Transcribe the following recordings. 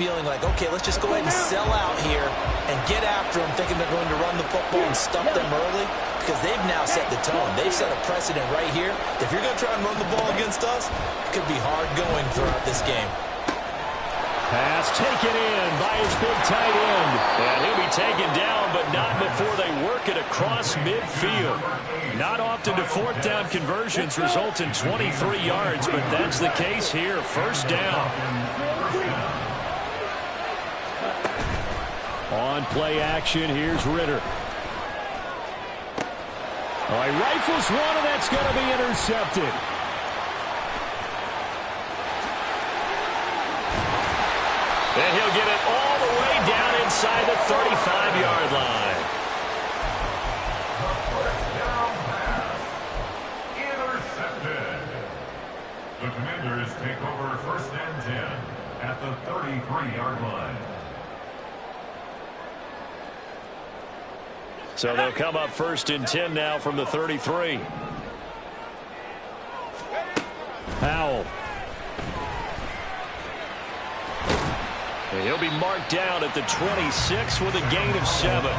feeling like, okay, let's just go ahead and sell out here and get after them, thinking they're going to run the football and stuff them early, because they've now set the tone. They've set a precedent right here. If you're going to try and run the ball against us, it could be hard going throughout this game. Pass taken in by his big tight end. And he'll be taken down, but not before they work it across midfield. Not often do fourth down conversions result in 23 yards, but that's the case here. First down. On play action, here's Ritter. Oh, he rifles one, and that's going to be intercepted. And he'll get it all the way down inside the 35-yard line. Intercepted. The Commanders take over first and 10 at the 33-yard line. So they'll come up first and 10 now from the 33. Howell. And he'll be marked down at the 26 with a gain of 7.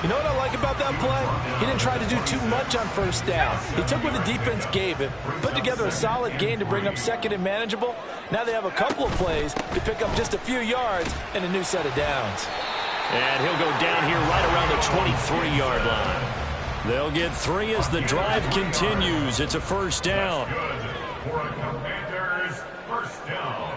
You know what I like about that play? He didn't try to do too much on first down. He took what the defense gave him, put together a solid gain to bring up second and manageable. Now they have a couple of plays to pick up just a few yards and a new set of downs. And he'll go down here right around the 23-yard line. They'll get 3 as the drive continues. It's a first down. For a Commanders first down.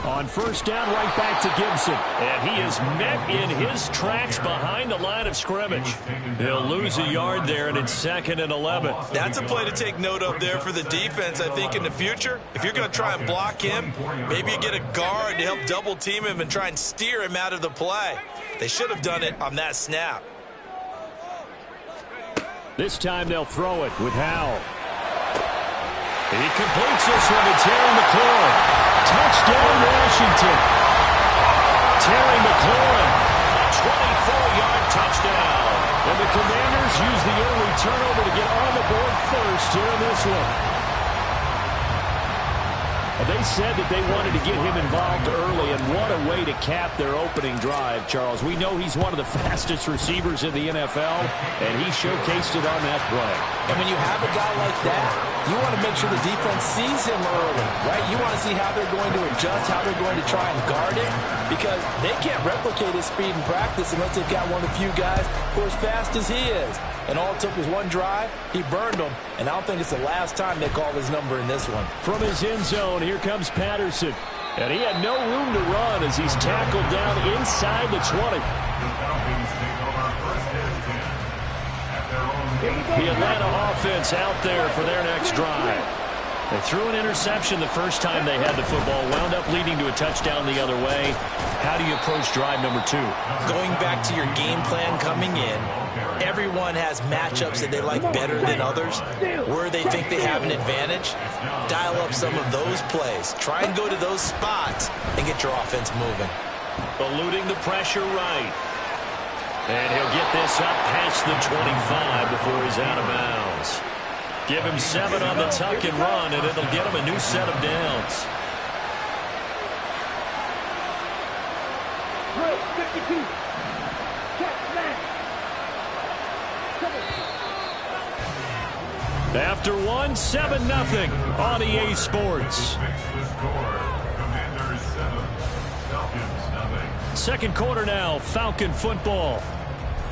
On first down, right back to Gibson. And he is met in his tracks behind the line of scrimmage. He'll lose a yard there, and it's 2nd and 11. That's a play to take note of there for the defense, I think, in the future. If you're going to try and block him, maybe you get a guard to help double-team him and try and steer him out of the play. They should have done it on that snap. This time they'll throw it with Howell. He completes this one to Terry McLaurin. Touchdown, Washington. Terry McLaurin, a 24-yard touchdown. And the Commanders use the early turnover to get on the board first here in this one. They said that they wanted to get him involved early, and what a way to cap their opening drive, Charles. We know he's one of the fastest receivers in the NFL, and he showcased it on that play. And when you have a guy like that, you want to make sure the defense sees him early, right? You want to see how they're going to adjust, how they're going to try and guard it, because they can't replicate his speed in practice unless they've got one of the few guys who are as fast as he is. And all it took was one drive. He burned them, and I don't think it's the last time they call his number in this one. From his end zone, here comes Patterson. And he had no room to run as he's tackled down inside the 20. The Atlanta offense out there for their next drive. They threw an interception the first time they had the football, wound up leading to a touchdown the other way. How do you approach drive number 2? Going back to your game plan coming in, everyone has matchups that they like better than others, where they think they have an advantage. Dial up some of those plays. Try and go to those spots and get your offense moving. Eluding the pressure right. And he'll get this up past the 25 before he's out of bounds. Give him 7 on the tuck and run, and it'll get him a new set of downs. After 1, 7-0 on EA Sports. Second quarter now, Falcon football,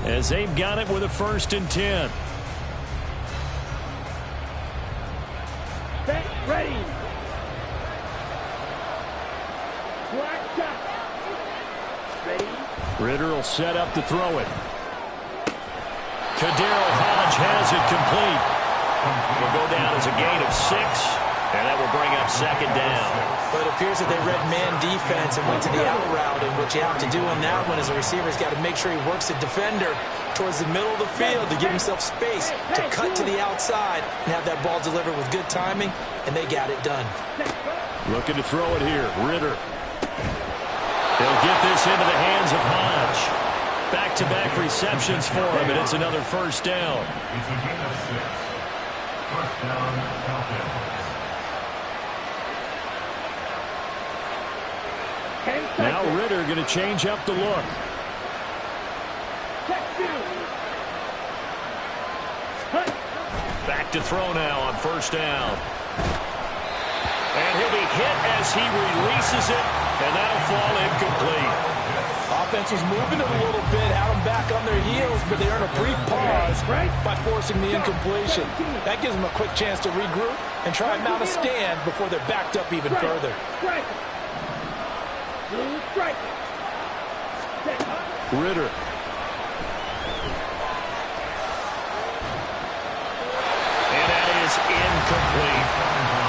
as they've got it with a 1st and 10. Ready. Ritter will set up to throw it. Kadero Hodge has it complete. Will go down as a gain of 6, and that will bring up 2nd down. But it appears that they read man defense and went to the out route, and what you have to do in that one as a receiver is got to make sure he works the defender towards the middle of the field to give himself space to cut to the outside and have that ball delivered with good timing, and they got it done. Looking to throw it here, Ritter. They'll get this into the hands of Hodge. Back-to-back receptions for him, and it's another first down. It's a gain of 6. First down, Falcons. Now Ritter going to change up the look. Back to throw now on first down. And he'll be hit as he releases it, and that'll fall incomplete. Offense was moving it a little bit, had them back on their heels, but they earn a brief pause by forcing the incompletion. That gives them a quick chance to regroup and try and mount a stand before they're backed up even further. Ritter. And that is incomplete.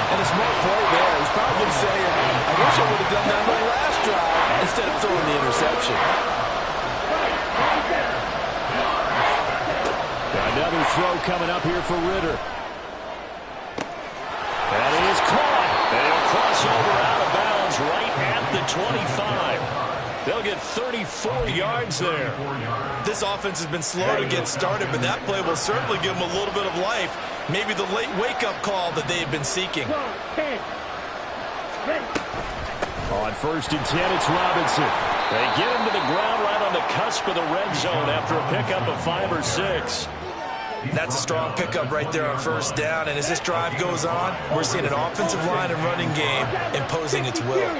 And a smart play there. He's probably saying, I wish I would have done that on my last drive instead of throwing the interception. Another throw coming up here for Ritter. That is caught. They'll cross over out of bounds right at the 25. They'll get 34 yards there. This offense has been slow to get started, but that play will certainly give them a little bit of life. Maybe the late wake-up call that they've been seeking. On first and 10, it's Robinson. They get him to the ground right on the cusp of the red zone after a pickup of 5 or 6. That's a strong pickup right there on first down, and as this drive goes on, we're seeing an offensive line and running game imposing its will.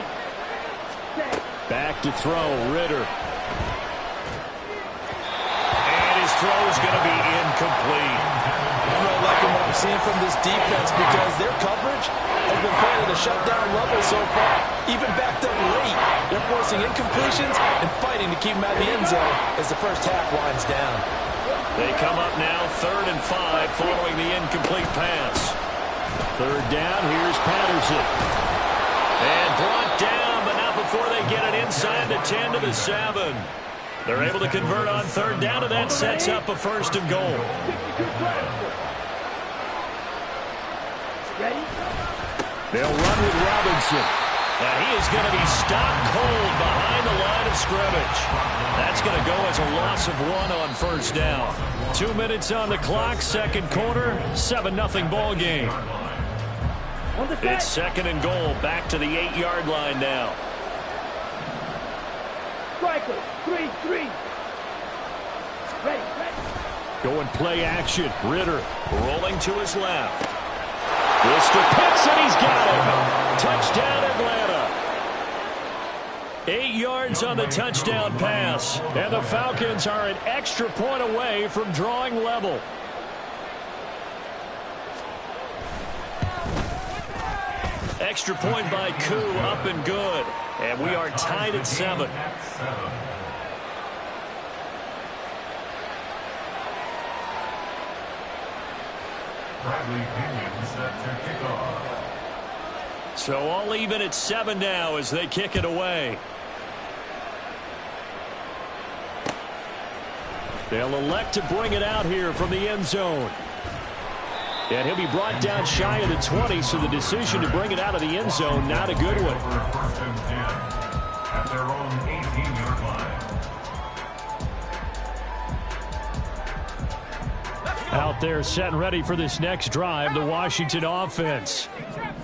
Back to throw, Ritter. And his throw is going to be incomplete. I'm really liking what I'm seeing from this defense because their coverage has been playing at a shutdown level so far. Even backed up late, they're forcing incompletions and fighting to keep them out of the end zone as the first half winds down. They come up now 3rd and 5 following the incomplete pass. 3rd down, here's Patterson. And brought down, but not before they get it inside the 10 to the 7. They're able to convert on 3rd down, and that sets up a 1st and goal. They'll run with Robinson. And he is going to be stopped cold behind the line of scrimmage. That's going to go as a loss of 1 on 1st down. 2 minutes on the clock, 2nd quarter, 7-0 ball game. It's 2nd and goal, back to the 8-yard line now. Striker, 3-3. Ready. Going play action. Ritter rolling to his left. Mr. Pitts, and he's got him. Touchdown, Atlanta. 8 yards on the touchdown pass. And the Falcons are an extra point away from drawing level. Extra point by Koo, up and good. And we are tied at 7. Bradley Pinion set to kick off. So all even at 7 now as they kick it away. They'll elect to bring it out here from the end zone. And he'll be brought down shy of the 20, so the decision to bring it out of the end zone, not a good one. 1st and 10 at their own 18-yard line. Out there set and ready for this next drive, the Washington offense.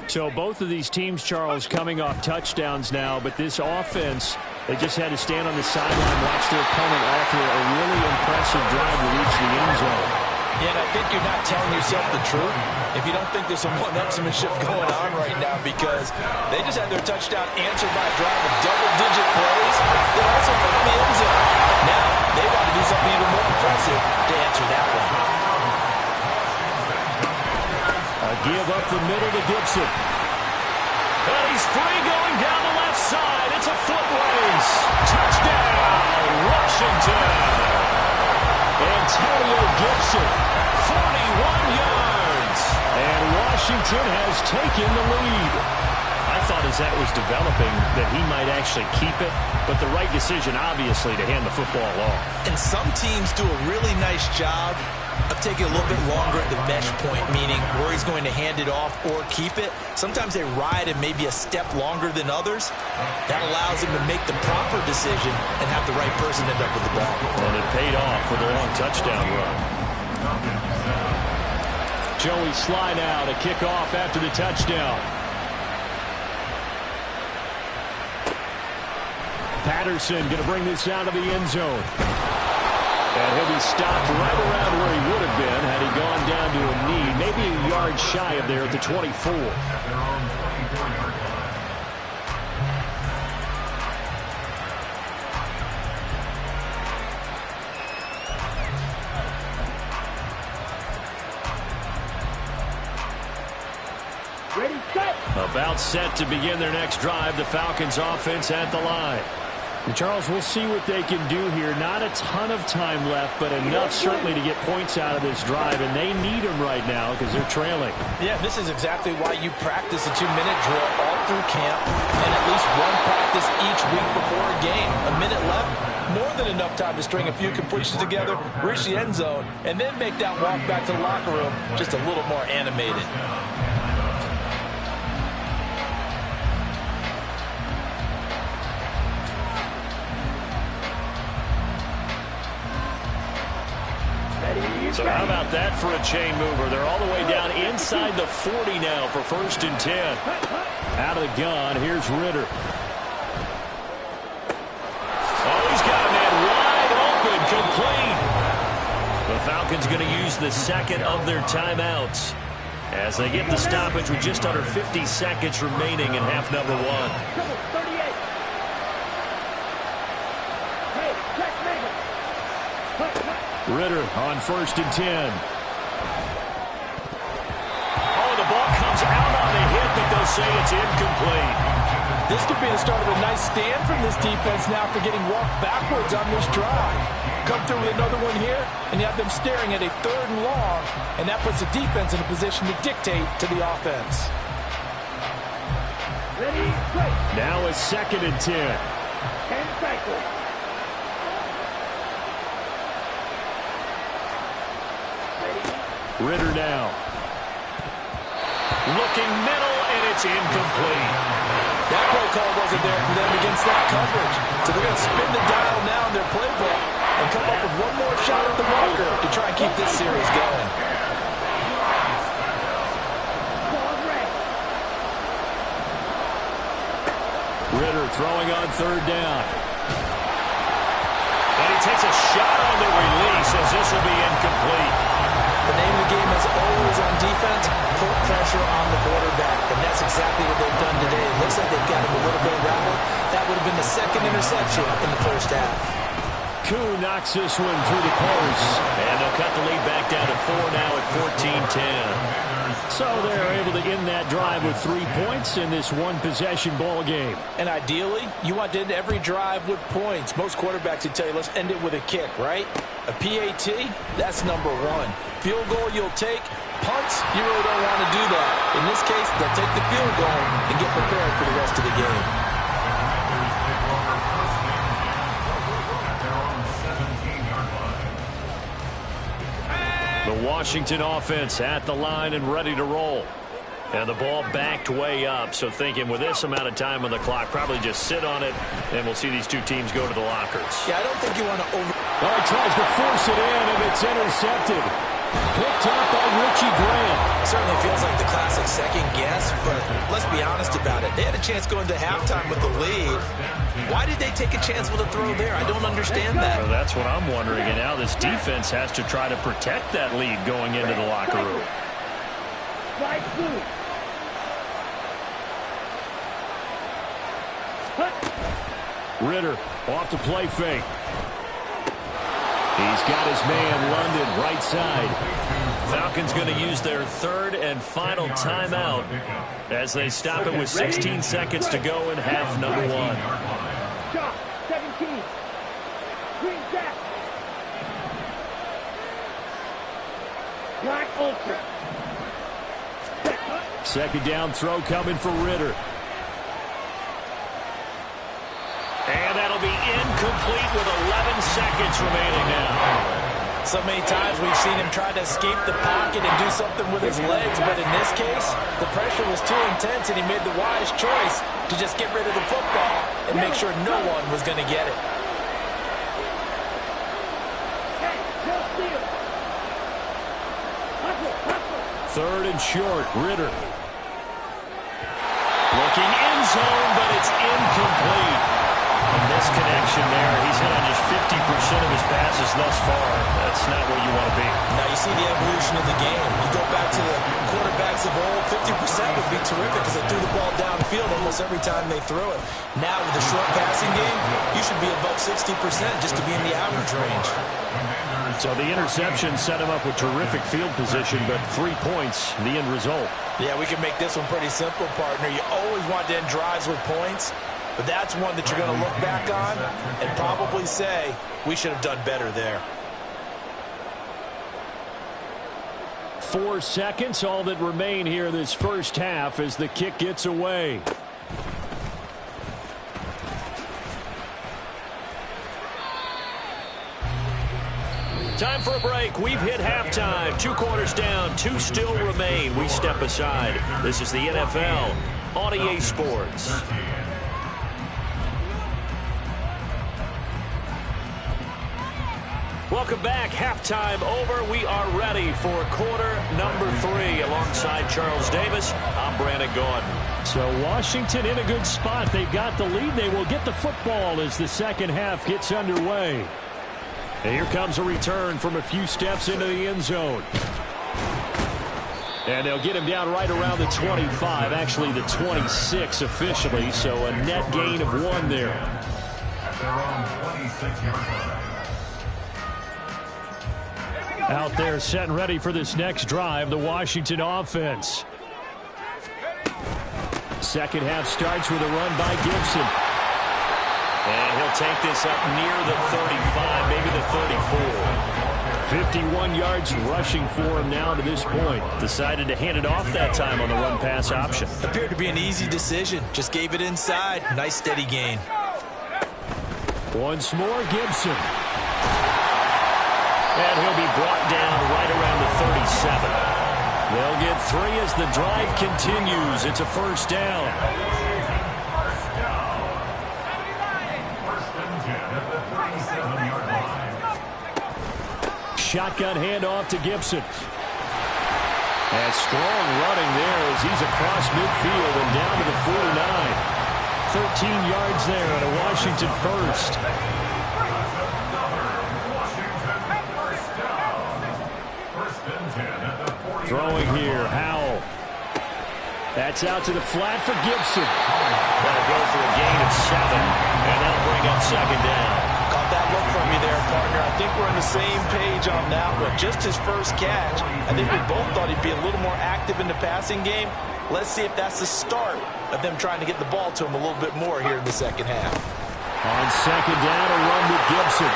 So both of these teams, Charles, coming off touchdowns now, but this offense, they just had to stand on the sideline, watch their opponent offer a really impressive drive to reach the end zone. Yeah, and I think you're not telling yourself the truth if you don't think there's some one-upsmanship going on right now, because they just had their touchdown answered by a drive of double-digit plays. They also found the end zone. Now, they want to do something even more impressive to answer that one. A give up the middle to Gibson. And he's free going down the left side. It's a foot race. Touchdown, Washington. Antonio Gibson, 41 yards. And Washington has taken the lead. I thought as that was developing that he might actually keep it, but the right decision, obviously, to hand the football off. And some teams do a really nice job of taking a little bit longer at the mesh point, meaning where he's going to hand it off or keep it. Sometimes they ride it maybe a step longer than others. That allows him to make the proper decision and have the right person end up with the ball. And it paid off with a long touchdown run. Joey Sly now to kick off after the touchdown. Patterson going to bring this out of the end zone. And he'll be stopped right around where he would have been had he gone down to a knee, maybe a yard shy of there at the 24. Ready, set. About set to begin their next drive, the Falcons offense at the line. And Charles, we'll see what they can do here. Not a ton of time left, but enough certainly to get points out of this drive, and they need them right now because they're trailing. Yeah, this is exactly why you practice a 2-minute drill all through camp and at least one practice each week before a game. A minute left, more than enough time to string a few completions together, reach the end zone, and then make that walk back to the locker room just a little more animated. So how about that for a chain mover? They're all the way down inside the 40 now for 1st and 10. Out of the gun, here's Ritter. Oh, he's got a man wide open, complete. The Falcons going to use the second of their timeouts as they get the stoppage with just under 50 seconds remaining in half number 1. Ritter on 1st and 10. Oh, the ball comes out on the hit, but they'll say it's incomplete. This could be the start of a nice stand from this defense now for getting walked backwards on this drive. Come through with another one here, and you have them staring at a 3rd and long, and that puts the defense in a position to dictate to the offense. Ready, straight. Now a 2nd and 10. 10 cycles. Ritter now. Looking middle, and it's incomplete. That play call wasn't there for them against that coverage. So they're going to spin the dial now in their playbook and come up with one more shot at the marker to try and keep this series going. Ritter throwing on 3rd down. And he takes a shot on the release as this will be incomplete. The name of the game is always on defense, put pressure on the quarterback, and that's exactly what they've done today. It looks like they've got him a little bit rattled. That would have been the 2nd interception in the 1st half. Koo knocks this one through the post, and they'll cut the lead back down to 4 now at 14-10. So they're able to end that drive with 3 points in this one-possession ball game. And ideally, you want to end every drive with points. Most quarterbacks would tell you, let's end it with a kick, right? A PAT, that's number 1. Field goal you'll take. Punts, you really don't want to do that. In this case, they'll take the field goal and get prepared for the rest of the game. The Washington offense at the line and ready to roll. And the ball backed way up, so thinking with this amount of time on the clock, probably just sit on it, and we'll see these two teams go to the lockers. Yeah, I don't think you want to over... Oh, he tries to force it in, and it's intercepted. Picked up by Richie Grant. Certainly feels like the classic second guess, but let's be honest about it. They had a chance going to halftime with the lead. Why did they take a chance with a throw there? I don't understand that. Well, that's what I'm wondering, and now this defense has to try to protect that lead going into the locker room. Slide through. Ritter off to play fake. He's got his man London right side. Falcons going to use their 3rd and final timeout as they stop it with 16 seconds to go in half number 1. Shot, 17. Green back. Black ultra. 2nd down throw coming for Ritter. And that'll be incomplete with 11 seconds remaining now. So many times we've seen him try to escape the pocket and do something with his legs, but in this case, the pressure was too intense and he made the wise choice to just get rid of the football and make sure no one was going to get it. Third and short, Ritter. Looking end zone, but it's incomplete. And this of his passes thus far. That's not where you want to be. Now you see the evolution of the game. You go back to the quarterbacks of old, 50% would be terrific because they threw the ball downfield almost every time they threw it. Now with the short passing game, you should be above 60% just to be in the average range. So the interception set him up with terrific field position, but 3 points, the end result. Yeah, we can make this one pretty simple, partner. You always want to end drives with points, but that's one that you're going to look back on and probably say, we should have done better there. 4 seconds, all that remain here this first half as the kick gets away. Time for a break. We've hit halftime. 2 quarters down, 2 still remain. We step aside. This is the NFL on EA Sports. Welcome back. Halftime over. We are ready for quarter number 3 alongside Charles Davis. I'm Brandon Gordon. So Washington in a good spot. They've got the lead. They will get the football as the second half gets underway. And here comes a return from a few steps into the end zone. And they'll get him down right around the 25, actually the 26 officially, so a net gain of 1 there. At their own 26-yard line. Out there set and ready for this next drive, the Washington offense. Second half starts with a run by Gibson. And he'll take this up near the 35, maybe the 34. 51 yards rushing for him now to this point. Decided to hand it off that time on the run-pass option. Appeared to be an easy decision. Just gave it inside. Nice steady gain. Once more, Gibson. And he'll be brought down right around the 37. They'll get 3 as the drive continues. It's a first down. Shotgun handoff to Gibson. And strong running there as he's across midfield and down to the 49. 13 yards there on a Washington first. Throwing here, Howell. That's out to the flat for Gibson. That'll go for a gain of 7, and that'll bring up second down. Caught that look from you there, partner. I think we're on the same page on that one. Just his first catch. I think we both thought he'd be a little more active in the passing game. Let's see if that's the start of them trying to get the ball to him a little bit more here in the second half. On second down, a run with Gibson.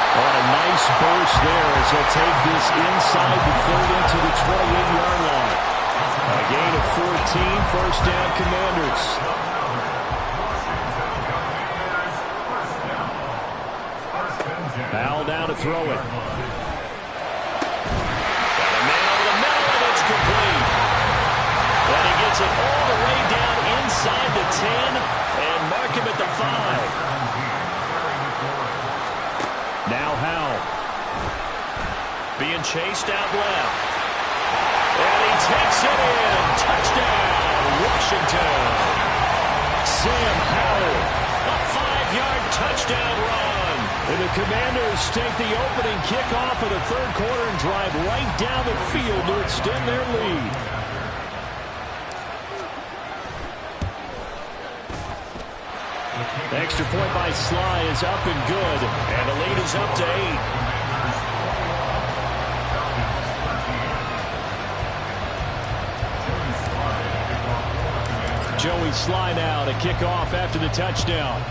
Oh, a nice burst there as he'll take this inside the 30 to the 28-yard line. A gain of 14, first down Commanders. Howell down to throw it. Got a man over the middle, and it's complete. And he gets it all the way down inside the 10 and mark him at the 5. Now Howell. Being chased out left. And he takes it in. Touchdown, Washington. Sam Howell. A 5-yard touchdown run. And the Commanders take the opening kickoff of the third quarter and drive right down the field to extend their lead. Extra point by Sly is up and good. And the lead is up to 8. Joey Sly now to kick off after the touchdown.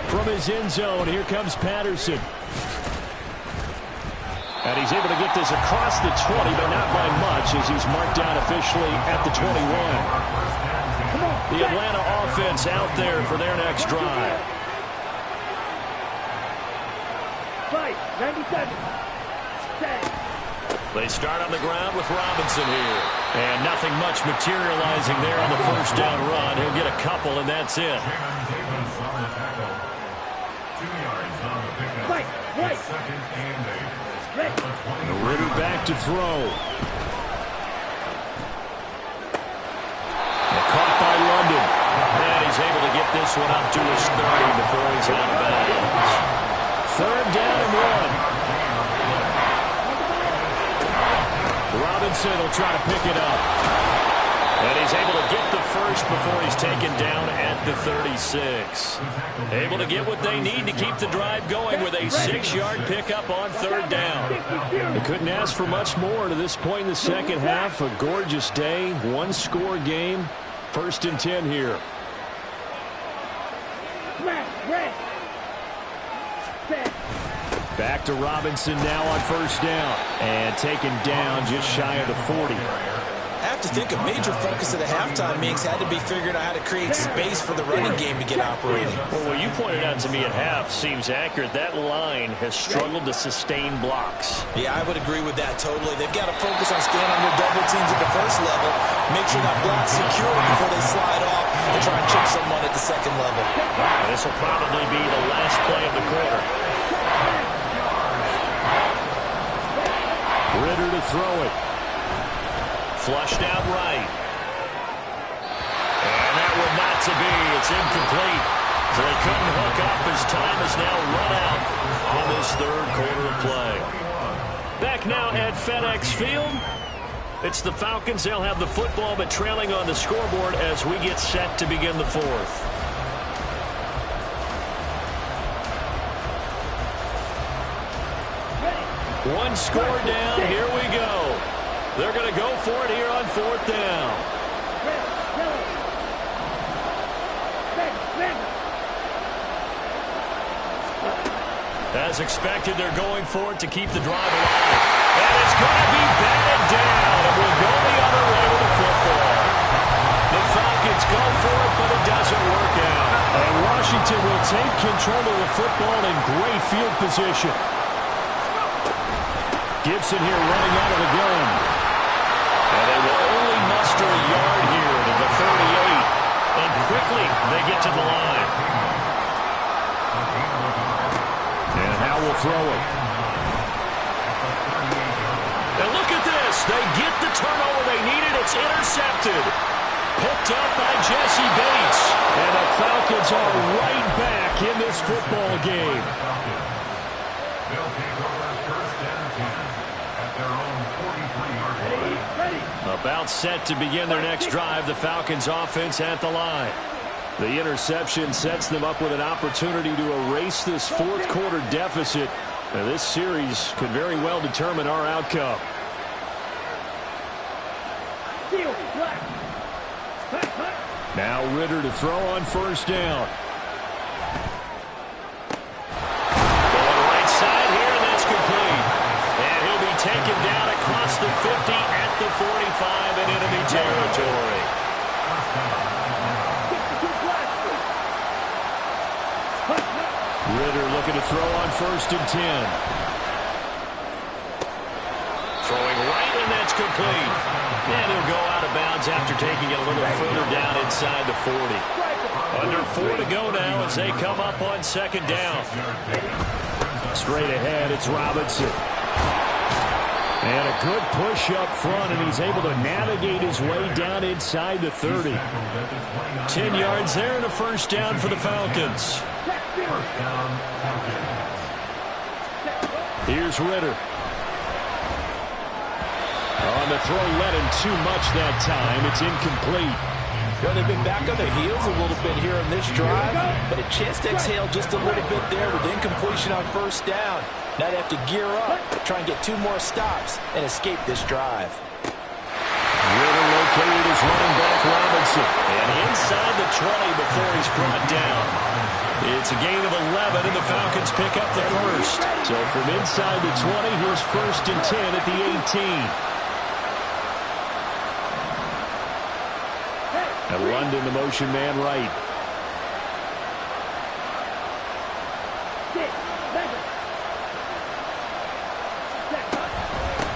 From his end zone, here comes Patterson. And he's able to get this across the 20, but not by much as he's marked down officially at the 21. The Atlanta offense out there for their next drive. Fight, 97. Set. They start on the ground with Robinson here. And nothing much materializing there on the first down run. He'll get a couple, and that's it. Ritter back to throw. Caught by London. And he's able to get this one up to his 30 before he's out of bounds. Third down and 1. Robinson will try to pick it up. And he's able to get the first before he's taken down at the 36. Able to get what they need to keep the drive going with a 6-yard pickup on third down. They couldn't ask for much more to this point in the second half. A gorgeous day, one-score game. First and 10 here. Back to Robinson now on first down. And taken down just shy of the 40. I have to think a major focus of the halftime meetings had to be figuring out how to create space for the running game to get operating. Well, what you pointed out to me at half seems accurate. That line has struggled to sustain blocks. Yeah, I would agree with that totally. They've got to focus on staying under double teams at the first level, make sure that block's secure before they slide off and try and chip someone at the second level. And this will probably be the last play of the quarter. Ritter to throw it. Flushed out right. And that one not to be. It's incomplete. So they couldn't hook up as time is now run out on this third quarter of play. Back now at FedEx Field. It's the Falcons. They'll have the football, but trailing on the scoreboard as we get set to begin the fourth. One score down. Here we go. They're going to go for it here on fourth down. As expected, they're going for it to keep the drive alive. And it's going to be batted down. And we'll go the other way with the football. The Falcons go for it, but it doesn't work out. And Washington will take control of the football in great field position. Gibson here running out of the gun. And they will only muster a yard here to the 38. And quickly, they get to the line. And Howe will throw it. And look at this. They get the turnover they needed. It's intercepted. Picked up by Jesse Bates. And the Falcons are right back in this football game. They'll take over first and 10 at their own 43-yard line. About set to begin their next drive. The Falcons offense at the line. The interception sets them up with an opportunity to erase this fourth quarter deficit. Now, this series could very well determine our outcome. Now Ritter to throw on first down. Going right side here, and that's complete. And he'll be taken down across the 50 at the 45 in enemy territory. Ritter looking to throw on first and 10. Throwing right, and that's complete. And he'll go out of bounds after taking it a little further down inside the 40. Under 4 to go now as they come up on second down. Straight ahead, it's Robinson. And a good push up front, and he's able to navigate his way down inside the 30. 10 yards there and a first down for the Falcons. Here's Ritter. On the throw, led him too much that time. It's incomplete. Well, they've been back on their heels a little bit here on this drive, but a chance to exhale just a little bit there with incompletion on first down. Now they have to gear up, try and get 2 more stops, and escape this drive. Ritter located his running back, Robinson. And inside the 20 before he's brought down. It's a gain of 11, and the Falcons pick up the first. So from inside the 20, here's first and 10 at the 18. And London, the motion man right.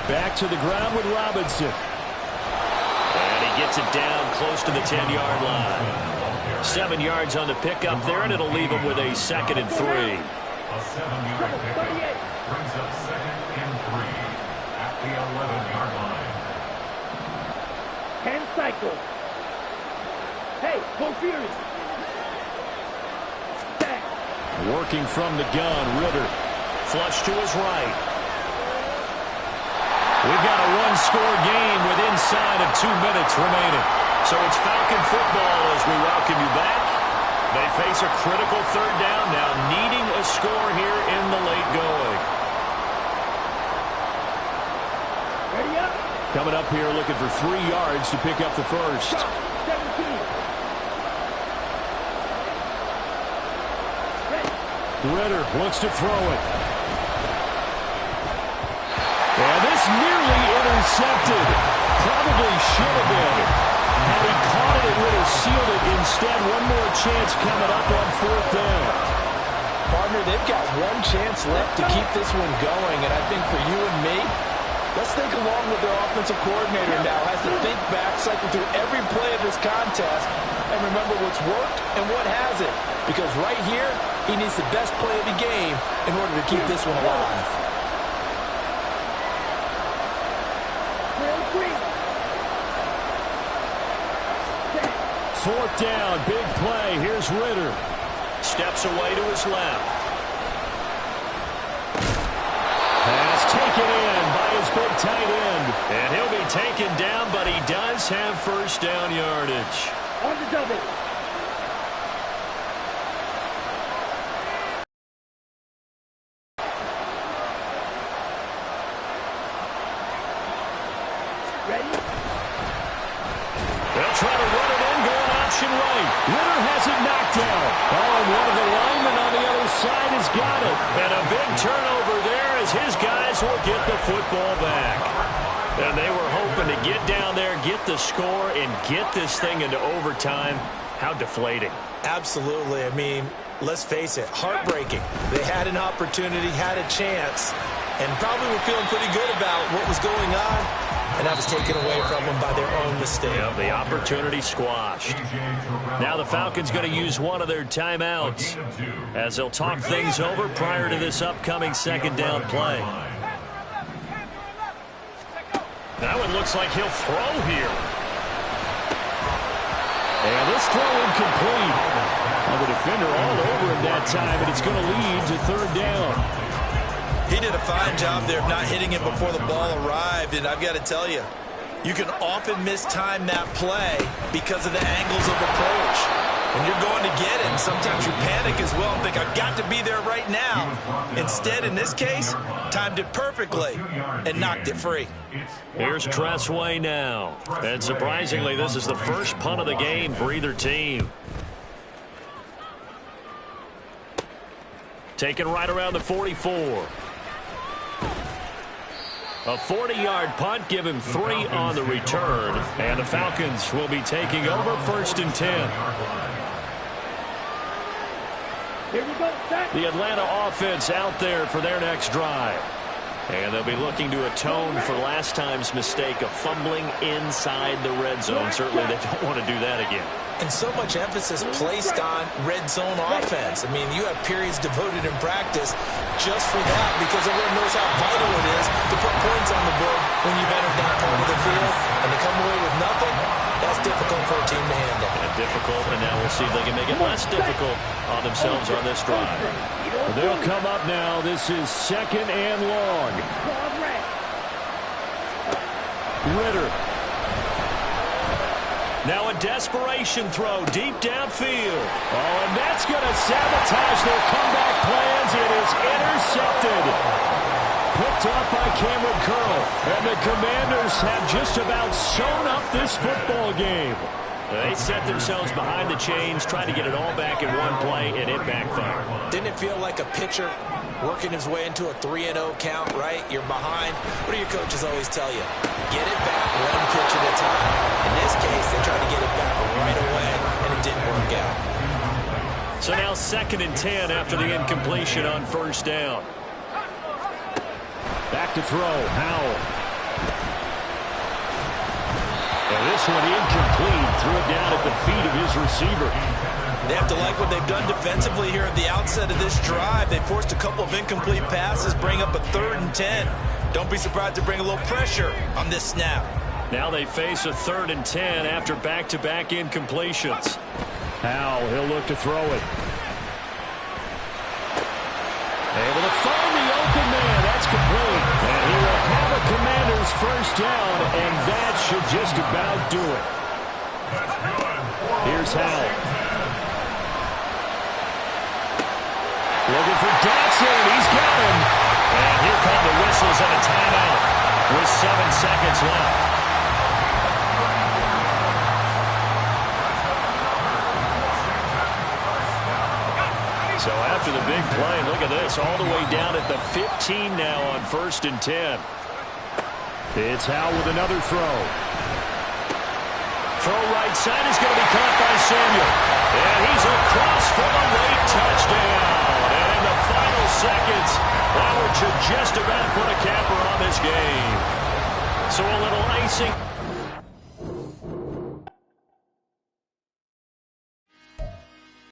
Back to the ground with Robinson. And he gets it down close to the 10-yard line. 7 yards on the pickup there, and it'll leave him with a second and 3. A 7-yard pickup brings up second and 3 at the 11-yard line. 10 cycles. Hey, go Fury. Working from the gun, Ritter. Flush to his right. We've got a one-score game with inside of 2 minutes remaining. So it's Falcon football as we welcome you back. They face a critical third down now, needing a score here in the late going. Ready up. Coming up here looking for 3 yards to pick up the first. 17. Ritter wants to throw it. And this nearly intercepted. Probably should have been. Had he caught it, it would have sealed it. Instead, one more chance coming up on 4th down. Partner, they've got one chance left to keep this one going, and I think for you and me, let's think along with their offensive coordinator now. Has to think back, cycle through every play of this contest, and remember what's worked and what hasn't. Because right here, he needs the best play of the game in order to keep this one alive. Fourth down, big play. Here's Ritter. Steps away to his left. Pass taken in by his big tight end. And he'll be taken down, but he does have first down yardage. On the double. Ready? They'll try to run it in, going option right. Ritter has it knocked down. Oh, and one of the linemen on the other side has got it. And a big turnover there as his guys will get the football back. And they were hoping to get down there, get the score, and get this thing into overtime. How deflating. Absolutely. I mean, let's face it, heartbreaking. They had an opportunity, had a chance, and probably were feeling pretty good about what was going on, and that was taken away from them by their own mistake. Yeah, the opportunity squashed. Now the Falcons going to use one of their timeouts as they'll talk things over prior to this upcoming second down play. That one looks like he'll throw here. And this throw incomplete. Well, the defender all over him that time, and it's going to lead to third down. He did a fine job there of not hitting him before the ball arrived, and I've got to tell you, you can often mistime that play because of the angles of approach. When you're going to get him, sometimes you panic as well and think, I've got to be there right now. Instead, in this case, timed it perfectly and knocked it free. Here's Tressway now. And surprisingly, this is the first punt of the game for either team. Taken right around the 44. A 40-yard punt, give him 3 on the return. And the Falcons will be taking over first and 10. Here we go, set. The Atlanta offense out there for their next drive. And they'll be looking to atone for last time's mistake of fumbling inside the red zone. Certainly they don't want to do that again. And so much emphasis placed on red zone offense. I mean, you have periods devoted in practice just for that because everyone knows how vital it is to put points on the board when you've entered that part of the field. And to come away with nothing, that's difficult for a team to handle. And difficult, and now we'll see if they can make it less difficult on themselves on this drive. They'll come up now. This is second and long. Ritter. Now a desperation throw deep downfield. Oh, and that's going to sabotage their comeback plans. It is intercepted. Picked off by Cameron Curl. And the Commanders have just about sewn up this football game. They set themselves behind the chains, trying to get it all back in one play, and it backfired. Didn't it feel like a pitcher working his way into a 3-0 count, right? You're behind. What do your coaches always tell you? Get it back one pitch at a time. In this case, they tried to get it back right away, and it didn't work out. So now second and 10 after the incompletion on first down. Back to throw, Howell. And this one incomplete, threw it down at the feet of his receiver. They have to like what they've done defensively here at the outset of this drive. They forced a couple of incomplete passes, bring up a 3rd and 10. Don't be surprised to bring a little pressure on this snap. Now they face a 3rd and 10 after back-to-back incompletions. Howell, he'll look to throw it. Able to find the open man. That's complete. And he will have a Commander's first down, and that should just about do it. Here's Howell. Looking for Dotson. He's got him. And here come the whistles and a timeout with 7 seconds left. So after the big play, look at this, all the way down at the 15 now on 1st and 10. It's Howell with another throw. Throw right side is going to be caught by Samuel. And he's across for the late touchdown. And in the final seconds, Howard should just about put a capper on this game. So a little icing.